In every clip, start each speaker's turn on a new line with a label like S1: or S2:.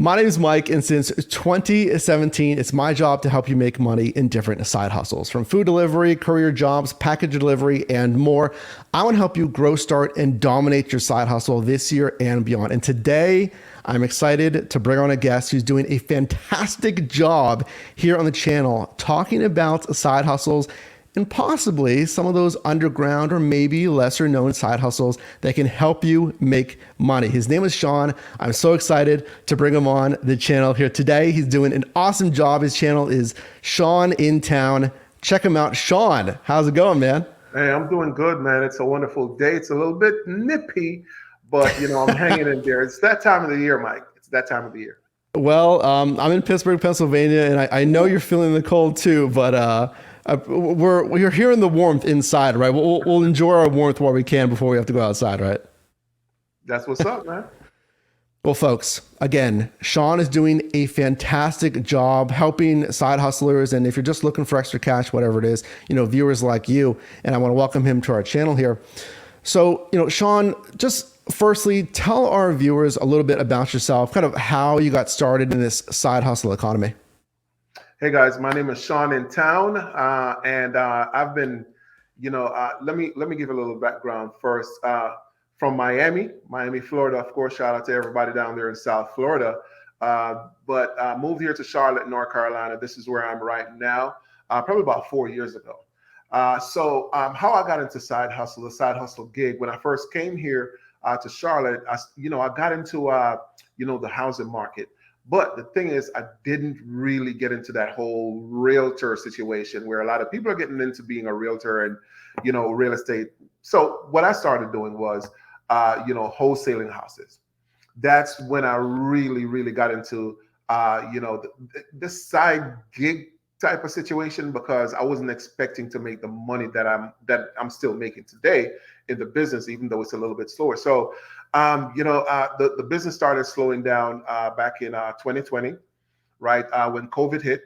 S1: My name is Mike, and since 2017, it's my job to help you make money in different side hustles, from food delivery, courier jobs, package delivery, and more. I want to help you grow, start, and dominate your side hustle this year and beyond. And today, I'm excited to bring on a guest who's doing a fantastic job here on the channel, talking about side hustles and possibly some of those underground or maybe lesser known side hustles that can help you make money. His name is Shawn. I'm so excited to bring him on the channel here today. He's doing an awesome job. His channel is Shawn in Town. Check him out. Shawn, how's it going, man?
S2: Hey, I'm doing good, man. It's a wonderful day. It's a little bit nippy, but I'm hanging in there. It's that time of the year, Mike. It's that time of the year.
S1: Well, I'm in Pittsburgh, Pennsylvania, and I know you're feeling the cold too, but we're hearing the warmth inside, right? We'll enjoy our warmth while we can before we have to go outside, right?
S2: That's what's up, man.
S1: Well, folks, again, Shawn is doing a fantastic job helping side hustlers. And if you're just looking for extra cash, whatever it is, viewers like you, and I want to welcome him to our channel here. So, Shawn, just firstly, tell our viewers a little bit about yourself, kind of how you got started in this side hustle economy.
S2: Hey guys, my name is Shawn in Town, and I've been, let me give a little background first. From Miami, Florida, of course. Shout out to everybody down there in South Florida. But moved here to Charlotte, North Carolina. This is where I'm right now. Probably about 4 years ago. So how I got into the side hustle gig when I first came here to Charlotte, I got into the housing market. But the thing is, I didn't really get into that whole realtor situation where a lot of people are getting into being a realtor and, real estate. So what I started doing was, wholesaling houses. That's when I really, really got into, this side gig type of situation because I wasn't expecting to make the money that I'm still making today in the business, even though it's a little bit slower. So, the business started slowing down back in 2020, right? When COVID hit,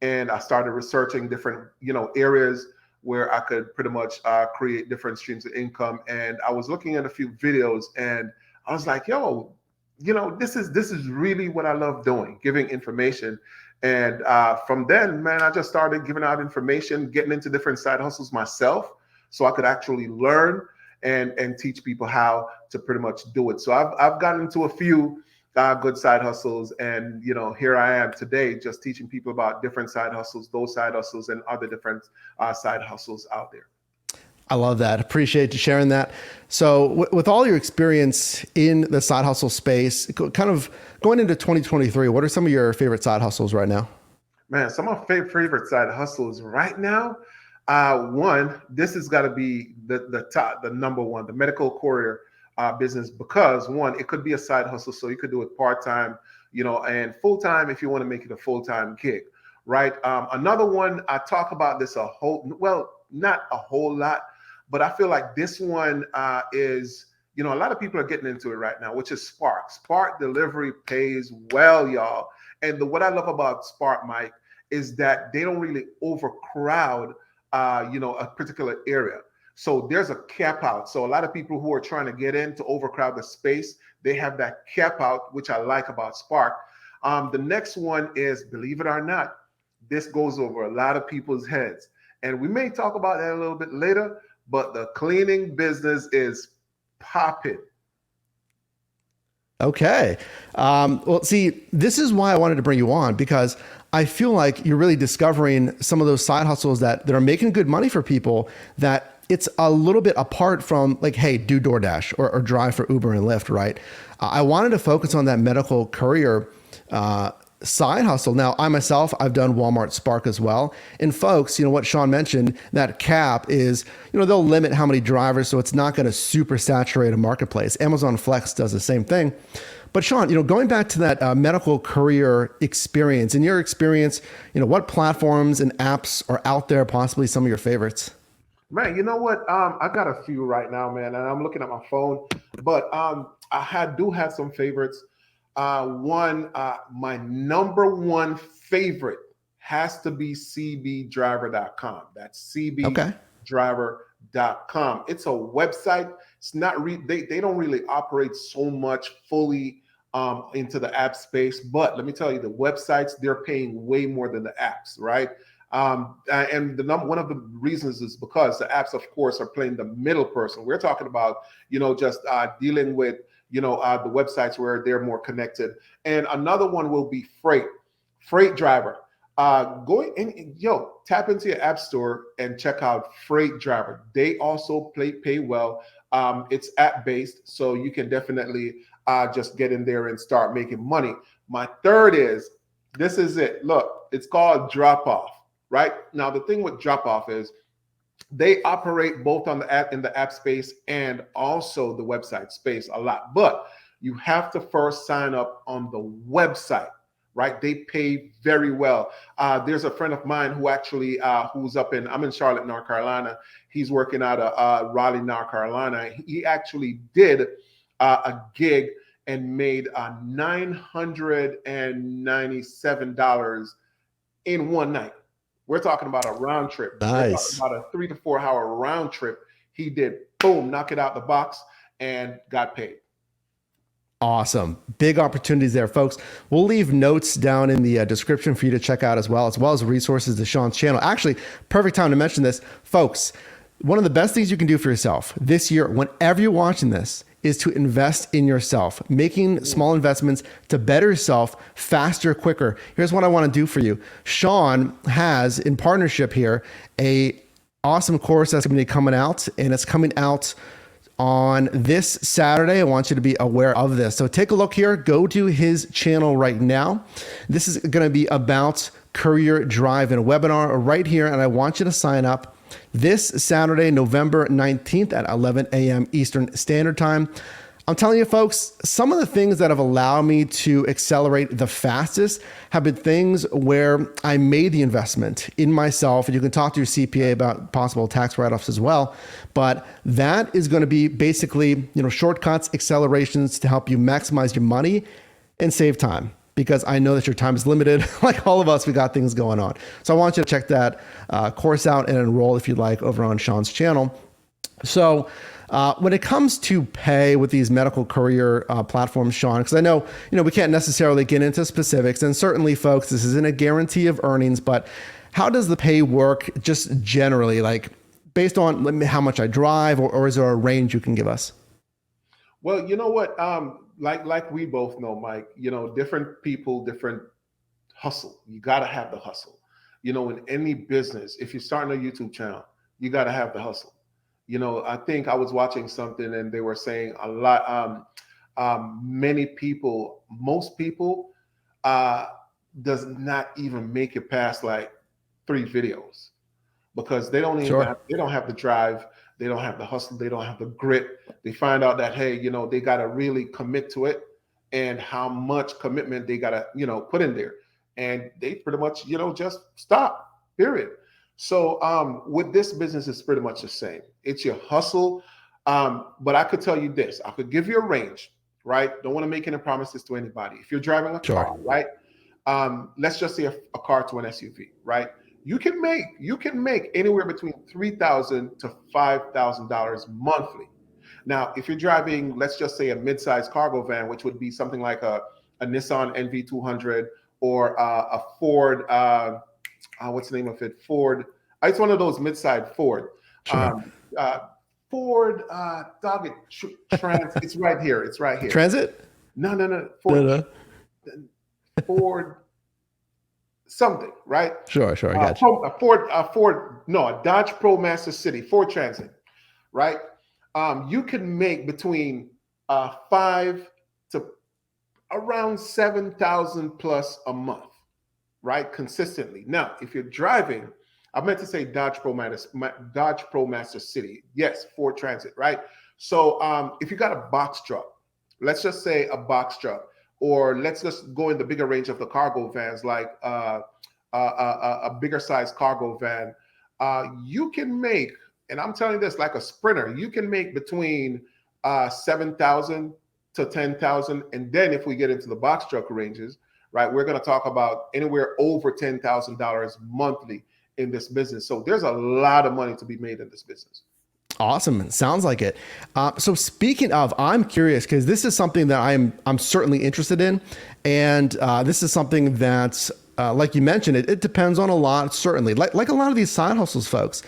S2: and I started researching different, areas where I could pretty much create different streams of income. And I was looking at a few videos, and I was like, yo, this is really what I love doing, giving information. And from then, man, I just started giving out information, getting into different side hustles myself, so I could actually learn and teach people how to pretty much do it. So I've gotten into a few good side hustles, and here I am today just teaching people about different side hustles, those side hustles, and other different side hustles out there.
S1: I love that. Appreciate you sharing that. So with all your experience in the side hustle space, kind of going into 2023, what are some of your favorite side hustles right now?
S2: Man, some of my favorite side hustles right now. One, this has got to be the number one, the medical courier business, because one, it could be a side hustle, so you could do it part-time, and full-time if you want to make it a full-time gig, right? Another one, I talk about this not a whole lot, but I feel like this one is, a lot of people are getting into it right now, which is Spark. Spark delivery pays well, y'all. And what I love about Spark, Mike, is that they don't really overcrowd, a particular area. So there's a cap out. So a lot of people who are trying to get in to overcrowd the space, they have that cap out, which I like about Spark. The next one is, believe it or not, this goes over a lot of people's heads. And we may talk about that a little bit later, but the cleaning business is popping.
S1: Okay. Well, see, this is why I wanted to bring you on, because I feel like you're really discovering some of those side hustles that are making good money for people, that it's a little bit apart from like, hey, do DoorDash or drive for Uber and Lyft, right? I wanted to focus on that medical courier side hustle. Now, I myself, I've done Walmart Spark as well. And folks, what Shawn mentioned, that cap is, they'll limit how many drivers, so it's not going to super saturate a marketplace. Amazon Flex does the same thing. But Shawn, going back to that medical courier experience, in your experience, what platforms and apps are out there, possibly some of your favorites?
S2: Man, you know what? I got a few right now, man, and I'm looking at my phone, but do have some favorites. My number one favorite has to be cbdriver.com. That's cbdriver.com. It's a website. It's not they don't really operate so much fully into the app space. But let me tell you, the websites, they're paying way more than the apps, right? And one of the reasons is because the apps, of course, are playing the middle person. We're talking about, just dealing with, the websites where they're more connected. And another one will be freight driver. Going in, tap into your app store and check out Freight Driver. They also pay well. It's app based, so you can definitely just get in there and start making money. My third is, this is it. Look, it's called Drop Off. Right now, the thing with Drop Off is they operate both on the app, in the app space, and also the website space a lot. But you have to first sign up on the website, right? They pay very well. There's a friend of mine who actually I'm in Charlotte, North Carolina. He's working out of Raleigh, North Carolina. He actually did a gig and made $997 in one night. We're talking about a round trip.
S1: Nice.
S2: We're talking about a 3 to 4 hour round trip. He did, boom, knock it out the box and got paid.
S1: Awesome. Big opportunities there, folks. We'll leave notes down in the description for you to check out as well as resources to Shawn's channel. Actually, perfect time to mention this. Folks, one of the best things you can do for yourself this year, whenever you're watching this, is to invest in yourself, making small investments to better yourself faster, quicker. Here's what I want to do for you. Shawn has, in partnership here, a awesome course that's going to be coming out, and it's coming out on this Saturday. I want you to be aware of this. So take a look here, go to his channel right now. This is going to be about Courier Drive in a webinar right here, and I want you to sign up this Saturday, November 19th at 11 a.m. Eastern Standard Time. I'm telling you, folks, some of the things that have allowed me to accelerate the fastest have been things where I made the investment in myself. And you can talk to your CPA about possible tax write-offs as well. But that is going to be basically, shortcuts, accelerations to help you maximize your money and save time. Because I know that your time is limited. Like all of us, we got things going on. So I want you to check that course out and enroll if you'd like over on Shawn's channel. So when it comes to pay with these medical courier platforms, Shawn, because I know, we can't necessarily get into specifics, and certainly, folks, this isn't a guarantee of earnings, but how does the pay work just generally, like based on how much I drive, or is there a range you can give us?
S2: Well, you know what? Like we both know, Mike, different people, different hustle. You got to have the hustle. In any business, if you're starting a YouTube channel, you got to have the hustle. I think I was watching something and they were saying a lot, most people does not even make it past like 3 videos because they don't even they don't have the drive. They don't have the hustle. They don't have the grit. They find out that, hey, they got to really commit to it and how much commitment they got to, put in there. And they pretty much, just stop, period. So with this business, it's pretty much the same. It's your hustle. But I could tell you this. I could give you a range, right? Don't want to make any promises to anybody. If you're driving a car, right? Let's just say a car to an SUV, right? You can make anywhere between $3,000 to $5,000 monthly. Now, if you're driving, let's just say a mid-sized cargo van, which would be something like a Nissan NV200 or a Ford, what's the name of it? Ford. It's one of those mid-sized Ford.
S1: Sure.
S2: Ford, it's right here. It's right here.
S1: Transit?
S2: No. Ford. Ford. Something, right?
S1: Sure, I got you.
S2: A Dodge ProMaster City, Ford Transit, right? You can make between 5 to around 7,000 plus a month, right? Consistently. Now, if you're driving, I meant to say Dodge ProMaster City. Yes, Ford Transit, right? So if you got a box truck, let's just say a box truck, or let's just go in the bigger range of the cargo vans, like a bigger size cargo van, you can make, and I'm telling you this, like a Sprinter, you can make between 7,000 to 10,000. And then if we get into the box truck ranges, right, we're going to talk about anywhere over $10,000 monthly in this business. So there's a lot of money to be made in this business.
S1: Awesome. Sounds like it. So speaking of, I'm curious because this is something that I'm certainly interested in, and this is something that's like you mentioned, it depends on a lot. Certainly, like a lot of these side hustles, folks.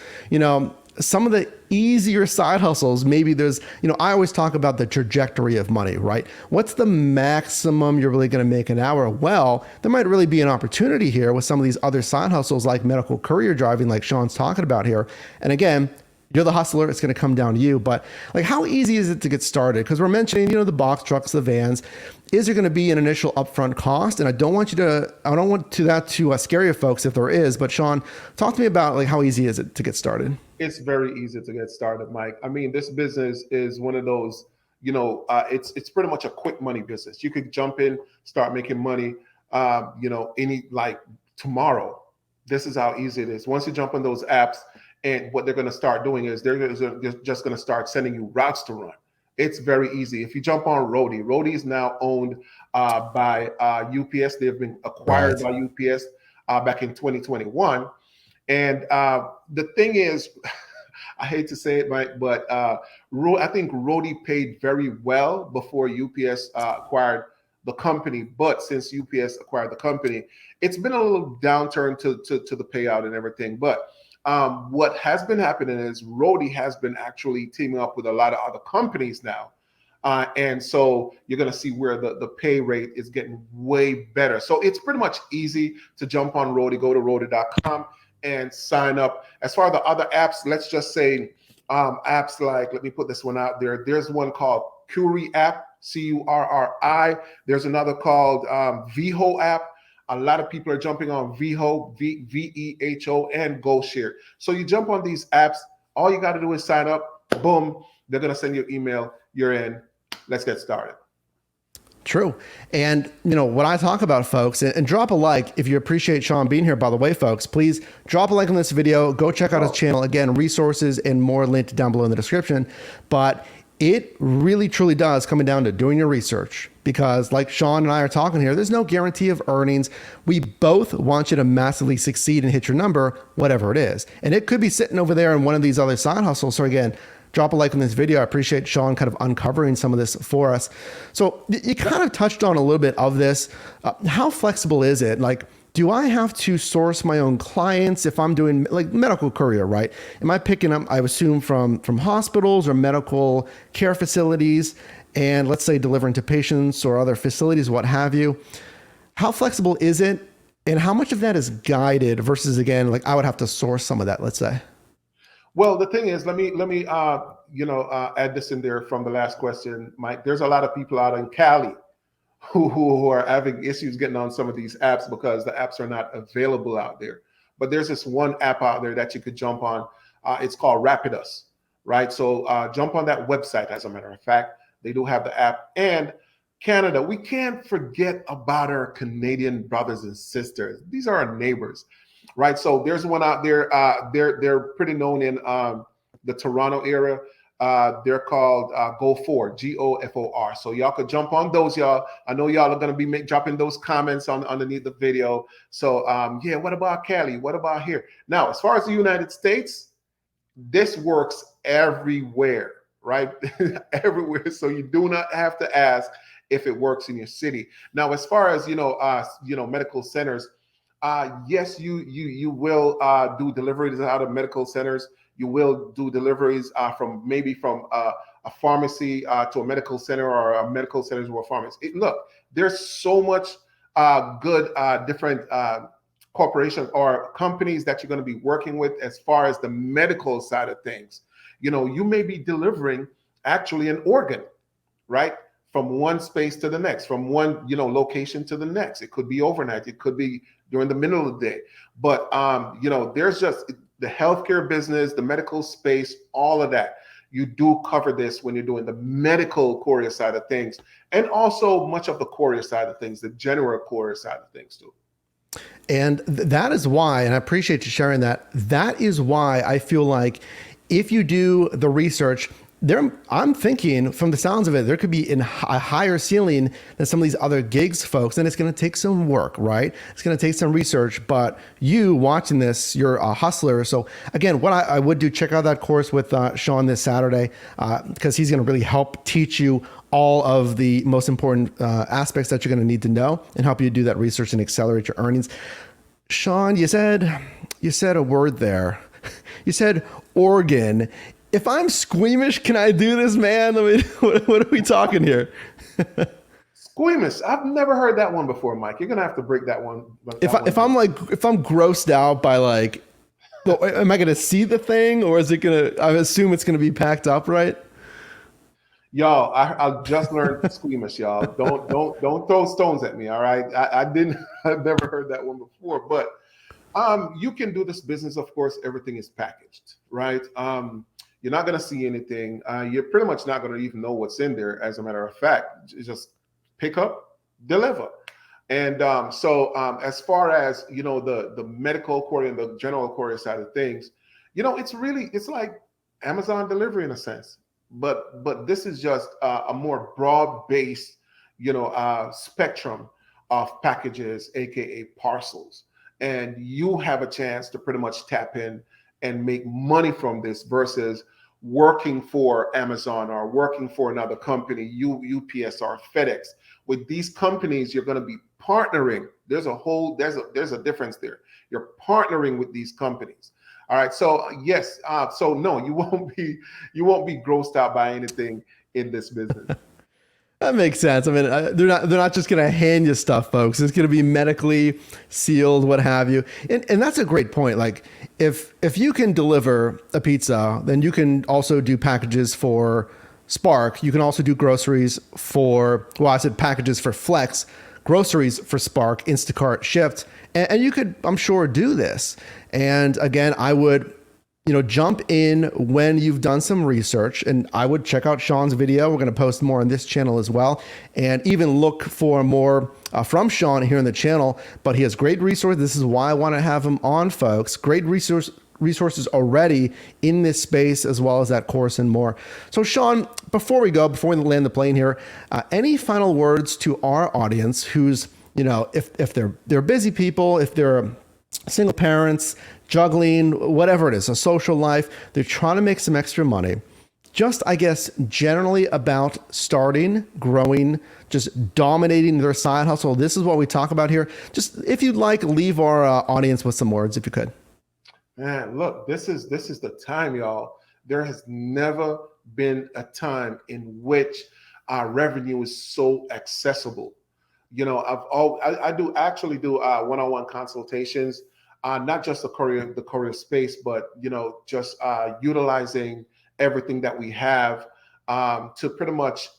S1: Some of the easier side hustles, maybe there's, I always talk about the trajectory of money, right? What's the maximum you're really going to make an hour? Well, there might really be an opportunity here with some of these other side hustles like medical courier driving, like Shawn's talking about here. And again, you're the hustler. It's going to come down to you. But like, how easy is it to get started? Because we're mentioning, the box trucks, the vans. Is there going to be an initial upfront cost? And I don't want that to scare you folks if there is. But Shawn, talk to me about like how easy is it to get started?
S2: It's very easy to get started, Mike. I mean, this business is one of those, it's pretty much a quick money business. You could jump in, start making money, any like tomorrow. This is how easy it is. Once you jump on those apps, and what they're going to start doing is they're just going to start sending you routes to run. It's very easy. If you jump on Roadie is now owned by UPS. They've been acquired by UPS back in 2021. And the thing is, I hate to say it, Mike, but I think Roadie paid very well before UPS acquired the company. But since UPS acquired the company, it's been a little downturn to the payout and everything. But what has been happening is Roadie has been actually teaming up with a lot of other companies now. And so you're going to see where the pay rate is getting way better. So it's pretty much easy to jump on Roadie, go to roadie.com and sign up. As far as the other apps, let's just say apps like, let me put this one out there. There's one called Courier app, Curri. There's another called Veho app. A lot of people are jumping on Veho, Veho, and GoShare. So you jump on these apps. All you got to do is sign up. Boom. They're going to send you an email. You're in. Let's get started.
S1: True. And, what I talk about, folks, and drop a like if you appreciate Shawn being here, by the way, folks, please drop a like on this video. Go check out his channel. Again, resources and more linked down below in the description. But it really, truly does come down to doing your research, because like Shawn and I are talking here, there's no guarantee of earnings. We both want you to massively succeed and hit your number, whatever it is. And it could be sitting over there in one of these other side hustles. So again, drop a like on this video. I appreciate Shawn kind of uncovering some of this for us. So you kind of touched on a little bit of this. How flexible is it? Like, do I have to source my own clients if I'm doing like medical courier, right? Am I picking up, I assume, from hospitals or medical care facilities, and let's say delivering to patients or other facilities, what have you? How flexible is it? And how much of that is guided versus, again, like I would have to source some of that, let's say?
S2: Well, the thing is, let me add this in there from the last question, Mike. There's a lot of people out in Cali who are having issues getting on some of these apps because the apps are not available out there. But there's this one app out there that you could jump on. It's called Rapidus, right? So jump on that website. As a matter of fact, they do have the app. And Canada, we can't forget about our Canadian brothers and sisters. These are our neighbors, right? So there's one out there. They're pretty known in the Toronto area. They're called Go4, Gofor. So y'all could jump on those, y'all. I know y'all are going to be dropping those comments underneath the video. So yeah, what about Cali? What about here? Now, as far as the United States, this works everywhere, right? Everywhere. So you do not have to ask if it works in your city. Now, as far as medical centers, yes, you will do deliveries out of medical centers. You will do deliveries from a pharmacy to a medical center, or a medical center to a pharmacy. Look, there's so much good different corporations or companies that you're going to be working with as far as the medical side of things. You may be delivering actually an organ, right? From one space to the next, from one location to the next. It could be overnight. It could be during the middle of the day. But there's just the healthcare business, the medical space, all of that. You do cover this when you're doing the medical courier side of things, and also much of the courier side of things, the general courier side of things too.
S1: And that is why, and I appreciate you sharing that. That is why I feel like if you do the research, I'm thinking from the sounds of it, there could be a higher ceiling than some of these other gigs folks. And it's going to take some work, right? It's going to take some research, but you watching this, you're a hustler. So again, what I would do, check out that course with Shawn this Saturday, because he's going to really help teach you all of the most important aspects that you're going to need to know and help you do that research and accelerate your earnings. Shawn, you said a word there. You said organ. If I'm squeamish, can I do this, man? I mean, what are we talking here?
S2: Squeamish. I've never heard that one before, Mike. You're gonna have to break that one.
S1: If I'm grossed out by like, am I gonna see the thing, or is it gonna? I assume it's gonna be packed up, right?
S2: Y'all, I just learned squeamish, y'all. Don't throw stones at me, all right? I've never heard that one before, but you can do this business. Of course, everything is packaged, right? You're not going to see anything. You're pretty much not going to even know what's in there. As a matter of fact, just pick up, deliver. And as far as, the medical courier and the general courier side of things, it's like Amazon delivery in a sense, but this is just a more broad-based, spectrum of packages, AKA parcels. And you have a chance to pretty much tap in and make money from this versus working for Amazon or working for another company, UPS or FedEx. With these companies, you're going to be partnering. There's a difference there. You're partnering with these companies. All right. So yes. So no, you won't be grossed out by anything in this business.
S1: That makes sense. I mean, they're not just going to hand you stuff, folks. It's going to be medically sealed, what have you. And that's a great point. Like if you can deliver a pizza, then you can also do packages for Spark. You can also do groceries for, well, I said packages for Flex, groceries for Spark, Instacart, Shipt. And you could, I'm sure, do this. And again, I would jump in when you've done some research, and I would check out Shawn's video. We're going to post more on this channel as well, and even look for more from Shawn here on the channel. But he has great resources. This is why I want to have him on, folks. Great resources already in this space, as well as that course and more. So Shawn, before we land the plane here, any final words to our audience who's, if they're busy people, if they're single parents, juggling, whatever it is, a social life, they're trying to make some extra money. Just, I guess, generally about starting, growing, just dominating their side hustle. This is what we talk about here. Just, if you'd like, leave our audience with some words, if you could.
S2: Man, look, this is the time, y'all. There has never been a time in which our revenue is so accessible. I do one-on-one consultations. Not just the courier space, but just utilizing everything that we have to pretty much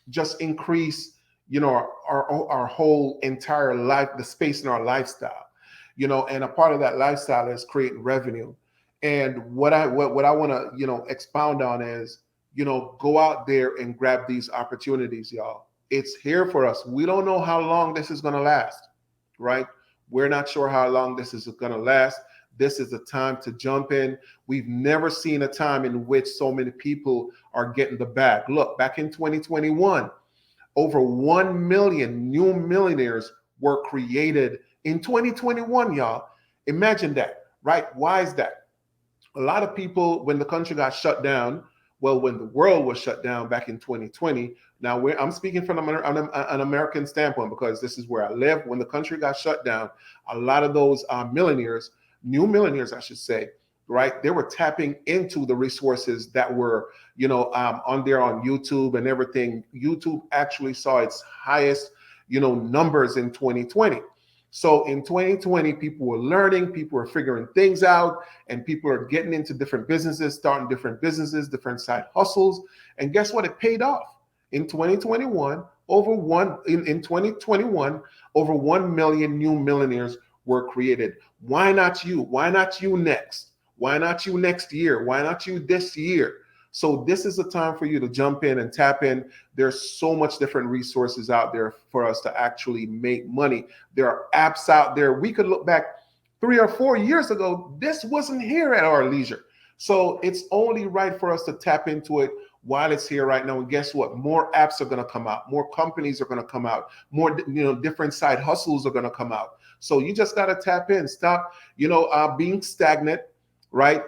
S2: just increase our whole entire life, the space in our lifestyle, and a part of that lifestyle is creating revenue. And what I want to expound on is go out there and grab these opportunities, y'all. It's here for us. We don't know how long this is going to last, right? We're not sure how long this is going to last. This is the time to jump in. We've never seen a time in which so many people are getting the bag. Look, back in 2021, over 1 million new millionaires were created in 2021, y'all. Imagine that, right? Why is that? A lot of people, when the country got shut down, when the world was shut down back in 2020, now I'm speaking from an American standpoint because this is where I live. When the country got shut down, a lot of those millionaires, new millionaires, I should say, right? They were tapping into the resources that were, on there on YouTube and everything. YouTube actually saw its highest, numbers in 2020. So in 2020, people were learning, people were figuring things out, and people are getting into different businesses, starting different businesses, different side hustles. And guess what? It paid off. In 2021, over 1 million new millionaires were created. Why not you? Why not you next? Why not you next year? Why not you this year? So this is the time for you to jump in and tap in. There's so much different resources out there for us to actually make money. There are apps out there. We could look back 3 or 4 years ago. This wasn't here at our leisure. So it's only right for us to tap into it while it's here right now. And guess what? More apps are going to come out. More companies are going to come out. More, different side hustles are going to come out. So you just got to tap in. Stop, being stagnant, right?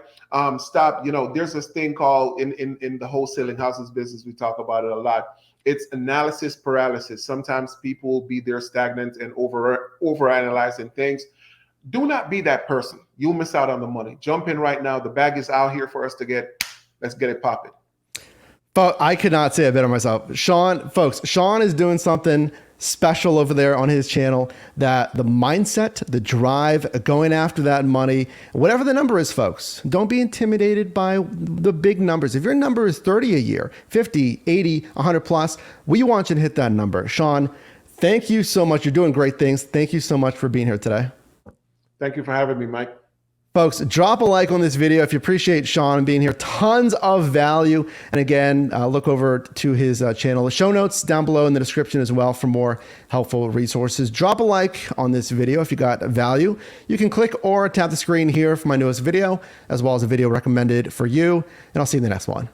S2: Stop. There's this thing called in the wholesaling houses business. We talk about it a lot. It's analysis paralysis. Sometimes people will be there stagnant and over analyzing things. Do not be that person. You'll miss out on the money. Jump in right now. The bag is out here for us to get. Let's get it popping.
S1: But I could not say it better myself. Shawn is doing something special over there on his channel, that the mindset, the drive, going after that money, whatever the number is, folks, don't be intimidated by the big numbers. If your number is 30 a year, 50, 80, 100 plus, we want you to hit that number. Shawn, thank you so much. You're doing great things. Thank you so much for being here today.
S2: Thank you for having me, Mike.
S1: Folks, drop a like on this video if you appreciate Shawn being here. Tons of value. And again, look over to his channel. The show notes down below in the description as well for more helpful resources. Drop a like on this video if you got value. You can click or tap the screen here for my newest video, as well as a video recommended for you. And I'll see you in the next one.